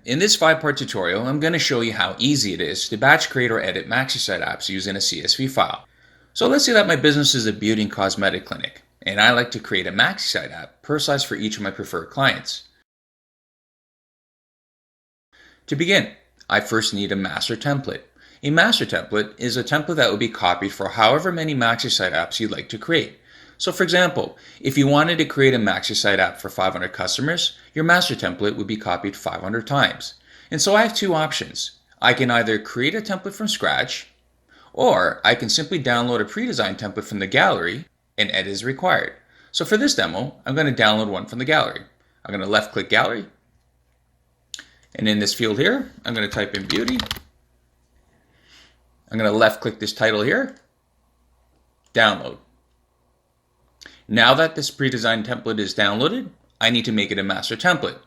in this 5-part tutorial, I'm going to show you how easy it is to batch create or edit MAXeSite apps using a CSV file. So let's say that my business is a beauty and cosmetic clinic, and I like to create a MAXeSite app personalized for each of my preferred clients. To begin, I first need a master template. A master template is a template that will be copied for however many MAXeSite apps you'd like to create. So for example, if you wanted to create a MAXeSite app for 500 customers, your master template would be copied 500 times. And so I have two options. I can either create a template from scratch, or I can simply download a pre-designed template from the gallery and edit as required. So for this demo, I'm going to download one from the gallery. I'm going to left-click gallery, and in this field here, I'm going to type in beauty. I'm going to left-click this title here, download. Now that this pre-designed template is downloaded, I need to make it a master template.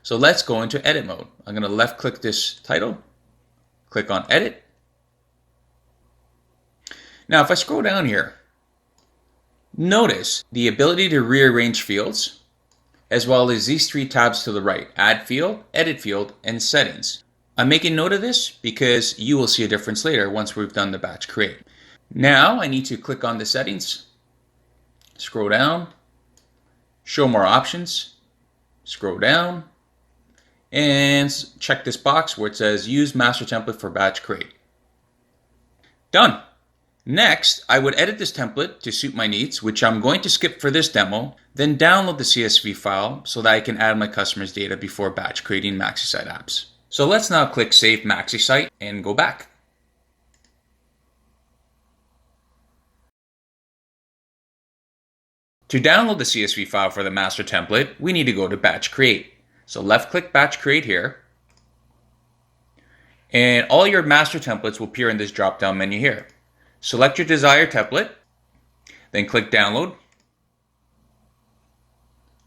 So let's go into edit mode. I'm going to left-click this title, click on edit. Now if I scroll down here, notice the ability to rearrange fields, as well as these three tabs to the right: add field, edit field, and settings. I'm making note of this because you will see a difference later once we've done the batch create. Now I need to click on the settings, scroll down, show more options, scroll down, and check this box where it says use master template for batch create. Done. Next, I would edit this template to suit my needs, which I'm going to skip for this demo, then download the CSV file so that I can add my customers' data before batch creating MAXeSite apps. So let's now click Save MAXeSite and go back. To download the CSV file for the master template, we need to go to Batch Create. So left-click Batch Create here, and all your master templates will appear in this drop-down menu here. Select your desired template, then click Download,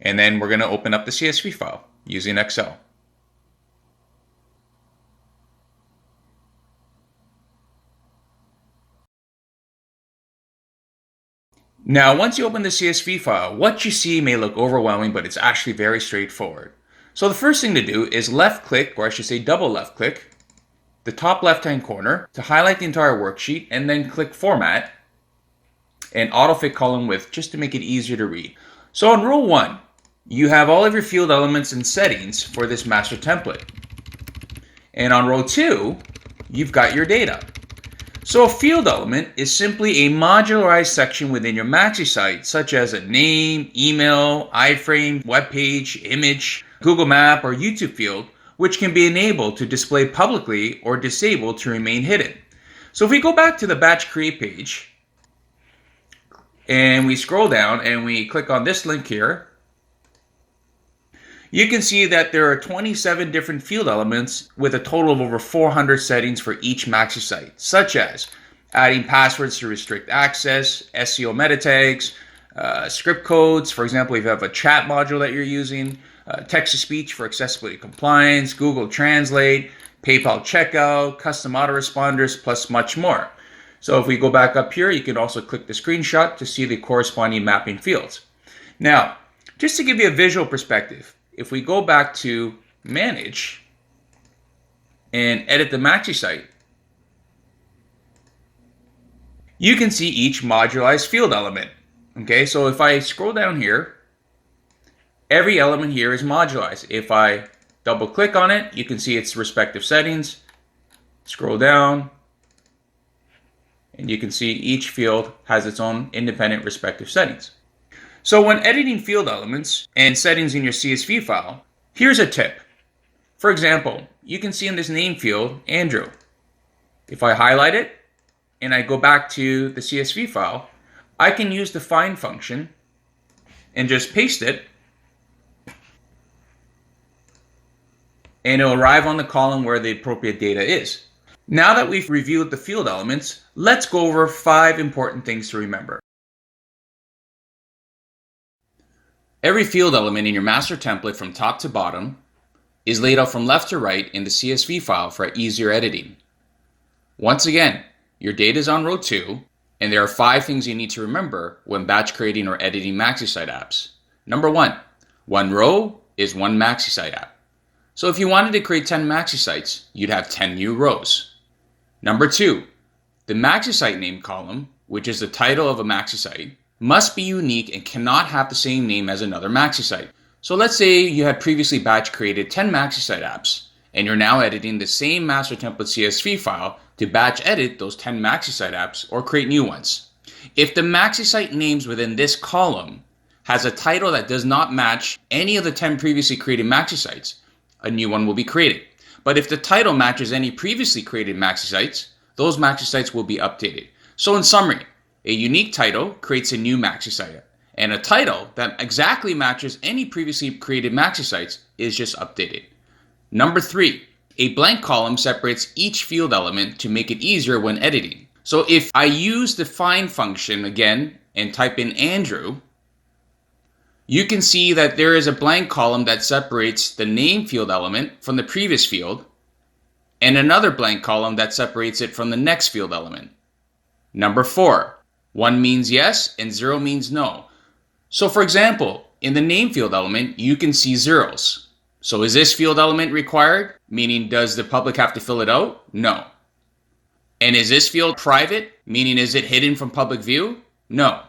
and then we're going to open up the CSV file using Excel. Now, once you open the CSV file, what you see may look overwhelming, but it's actually very straightforward. So the first thing to do is left-click, or I should say double left-click, the top left-hand corner to highlight the entire worksheet, and then click Format and Autofit Column Width just to make it easier to read. So on row 1, you have all of your field elements and settings for this master template. And on row 2, you've got your data. So a field element is simply a modularized section within your MAXeSite, such as a name, email, iframe, web page, image, Google Map, or YouTube field, which can be enabled to display publicly or disabled to remain hidden. So if we go back to the Batch Create page, and we scroll down and we click on this link here, you can see that there are 27 different field elements with a total of over 400 settings for each MAXeSite, such as adding passwords to restrict access, SEO meta tags, script codes, for example, if you have a chat module that you're using, text-to-speech for accessibility compliance, Google Translate, PayPal checkout, custom autoresponders, plus much more. So if we go back up here, you can also click the screenshot to see the corresponding mapping fields. Now, just to give you a visual perspective, if we go back to Manage and edit the MAXeSite, you can see each modularized field element. Okay, so if I scroll down here, every element here is modularized. If I double click on it, you can see its respective settings. Scroll down, and you can see each field has its own independent respective settings. So when editing field elements and settings in your CSV file, here's a tip. For example, you can see in this name field, Andrew. If I highlight it and I go back to the CSV file, I can use the find function and just paste it, and it'll arrive on the column where the appropriate data is. Now that we've reviewed the field elements, let's go over 5 important things to remember. Every field element in your master template from top to bottom is laid out from left to right in the CSV file for easier editing. Once again, your data is on row 2, and there are 5 things you need to remember when batch creating or editing MAXeSite apps. Number 1, one row is one MAXeSite app. So if you wanted to create 10 MAXeSites, you'd have 10 new rows. Number 2, the MAXeSite name column, which is the title of a MAXeSite, must be unique and cannot have the same name as another MAXeSite. So let's say you had previously batch created 10 MAXeSite apps, and you're now editing the same master template CSV file to batch edit those 10 MAXeSite apps or create new ones. If the MAXeSite names within this column has a title that does not match any of the 10 previously created MAXeSites, a new one will be created. But if the title matches any previously created MAXeSites, those MAXeSites will be updated. So in summary, a unique title creates a new MAXeSite, and a title that exactly matches any previously created MAXeSites is just updated. Number 3, a blank column separates each field element to make it easier when editing. So if I use the find function again and type in Andrew, you can see that there is a blank column that separates the name field element from the previous field, and another blank column that separates it from the next field element. Number 4, 1 means yes and 0 means no. So for example, in the name field element, you can see zeros. So is this field element required? Meaning, does the public have to fill it out? No. And is this field private? Meaning, is it hidden from public view? No.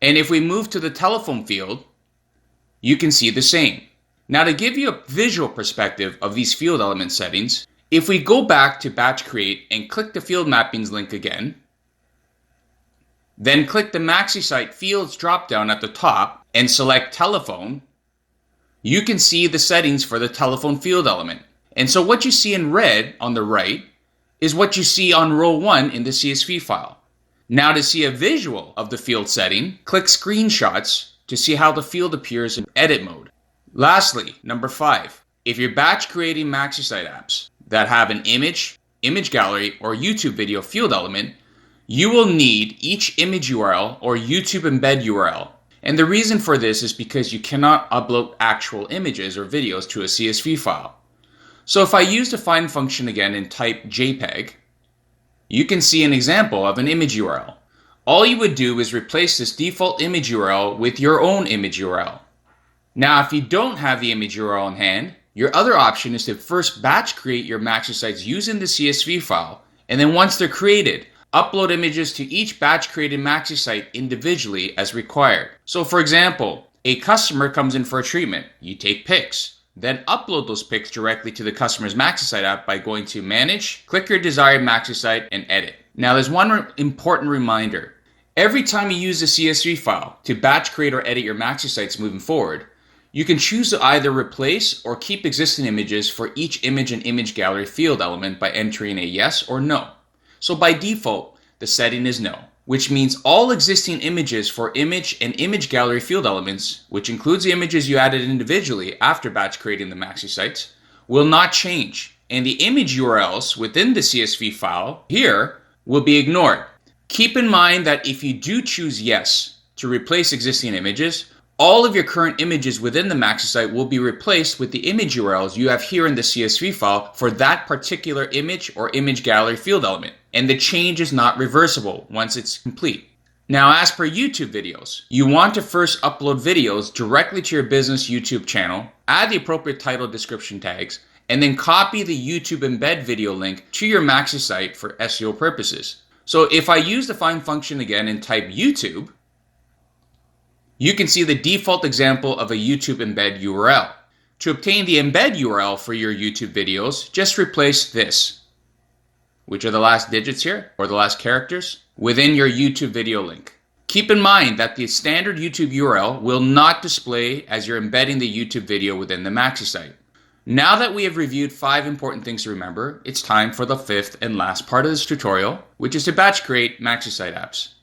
And if we move to the telephone field, you can see the same. Now, to give you a visual perspective of these field element settings, if we go back to Batch Create and click the Field Mappings link again, then click the MAXeSite Fields dropdown at the top and select Telephone, you can see the settings for the telephone field element. And so what you see in red on the right is what you see on row 1 in the CSV file. Now to see a visual of the field setting, click Screenshots to see how the field appears in edit mode. Lastly, number 5, if you're batch creating MAXeSite apps that have an image gallery, or YouTube video field element, you will need each image URL or YouTube embed URL. And the reason for this is because you cannot upload actual images or videos to a CSV file. So if I use the find function again and type JPEG, you can see an example of an image URL. All you would do is replace this default image URL with your own image URL. Now, if you don't have the image URL in hand, your other option is to first batch create your MAXeSites using the CSV file, and then once they're created, upload images to each batch created MAXeSite individually as required. So for example, a customer comes in for a treatment, you take pics, then upload those pics directly to the customer's MAXeSite app by going to Manage, click your desired MAXeSite, and edit. Now there's one important reminder. Every time you use the CSV file to batch create or edit your MAXeSites moving forward, you can choose to either replace or keep existing images for each image and image gallery field element by entering a yes or no. So by default, the setting is no, which means all existing images for image and image gallery field elements, which includes the images you added individually after batch creating the MAXeSites, will not change, and the image URLs within the CSV file here will be ignored. Keep in mind that if you do choose yes to replace existing images, all of your current images within the MAXeSite will be replaced with the image URLs you have here in the CSV file for that particular image or image gallery field element. And the change is not reversible once it's complete. Now, as per YouTube videos, you want to first upload videos directly to your business YouTube channel, add the appropriate title description tags, and then copy the YouTube embed video link to your MAXeSite for SEO purposes. So if I use the find function again and type YouTube, you can see the default example of a YouTube embed URL. To obtain the embed URL for your YouTube videos, just replace this, which are the last digits here, or the last characters, within your YouTube video link. Keep in mind that the standard YouTube URL will not display as you're embedding the YouTube video within the MAXeSite. Now that we have reviewed 5 important things to remember, it's time for the 5th and last part of this tutorial, which is to batch create MAXeSite apps.